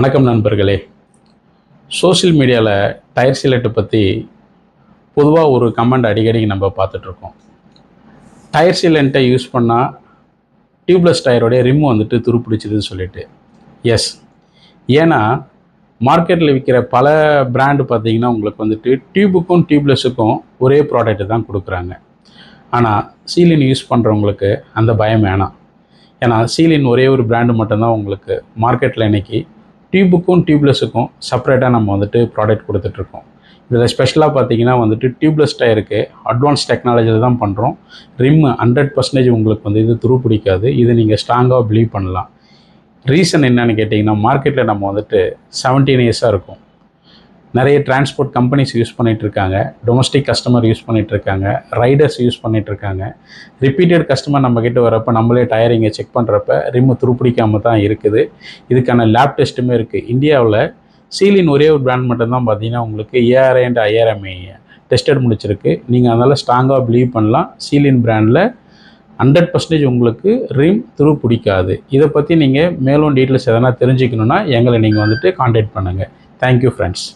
வணக்கம் நண்பர்களே. சோஷியல் மீடியாவில் டயர் சீலெட்டை பற்றி பொதுவாக ஒரு கமெண்ட் அடிக்கடி நம்ம பார்த்துட்ருக்கோம். டயர் சீலெண்ட்டை யூஸ் பண்ணால் டியூப்லெஸ் டயரோடைய ரிம் வந்துட்டு துருப்பிடிச்சிதுன்னு சொல்லிட்டு. எஸ், ஏன்னா மார்க்கெட்டில் விற்கிற பல பிராண்டு பார்த்திங்கன்னா உங்களுக்கு வந்துட்டு டியூபுக்கும் டியூப்லெஸ்ஸுக்கும் ஒரே ப்ராடக்ட்டு தான் கொடுக்குறாங்க. ஆனால் சீலின் யூஸ் பண்ணுறவங்களுக்கு அந்த பயம் வேணாம். ஏன்னா சீலின் ஒரே ஒரு பிராண்டு மட்டும்தான் உங்களுக்கு மார்க்கெட்டில் இன்றைக்கி டியூபுக்கும் டியூப்லெஸ்ஸுக்கும் செப்பரேட்டாக நம்ம வந்துட்டு ப்ராடக்ட் கொடுத்துட்ருக்கோம். இதில் ஸ்பெஷலாக பார்த்தீங்கன்னா வந்துட்டு டியூப்லெஸ் டயருக்கு அட்வான்ஸ் டெக்னாலஜியில் தான் பண்ணுறோம். ரிம்மு 100% உங்களுக்கு வந்து இது துருப்பிடிக்காது. இது நீங்கள் ஸ்ட்ராங்காக பிலீவ் பண்ணலாம். ரீசன் என்னன்னு கேட்டிங்கன்னா, மார்க்கெட்டில் நம்ம வந்துட்டு 17 இயர்ஸாக இருக்கும். நிறைய டிரான்ஸ்போர்ட் கம்பெனிஸ் யூஸ் பண்ணிகிட்ருக்காங்க, டொமஸ்டிக் கஸ்டமர் யூஸ் பண்ணிகிட்ருக்காங்க, ரைடர்ஸ் யூஸ் பண்ணிகிட்ருக்காங்க. ரிப்பீட்டட் கஸ்டமர் நம்மக்கிட்ட வரப்போ நம்மளே டயரிங்கை செக் பண்ணுறப்ப ரிம்மு துருப்பிடிக்காமல் தான் இருக்குது. இதுக்கான லேப் டெஸ்ட்டுமே இருக்குது. இந்தியாவில் சீலின் ஒரே ஒரு பிராண்ட் மட்டும்தான் பார்த்தீங்கன்னா உங்களுக்கு ARI அண்ட் IRMA டெஸ்டட் முடிச்சிருக்கு. நீங்கள் அதனால் ஸ்ட்ராங்காக பிலீவ் பண்ணலாம். சீலின் பிராண்டில் 100% உங்களுக்கு ரிம் துருப்பிடிக்காது. இதை பற்றி நீங்கள் மேலும் டீட்டெயில்ஸ் எதனா தெரிஞ்சுக்கணுன்னா எங்களை நீங்கள் வந்துட்டு கான்டாக்ட் பண்ணுங்கள். Thank you friends.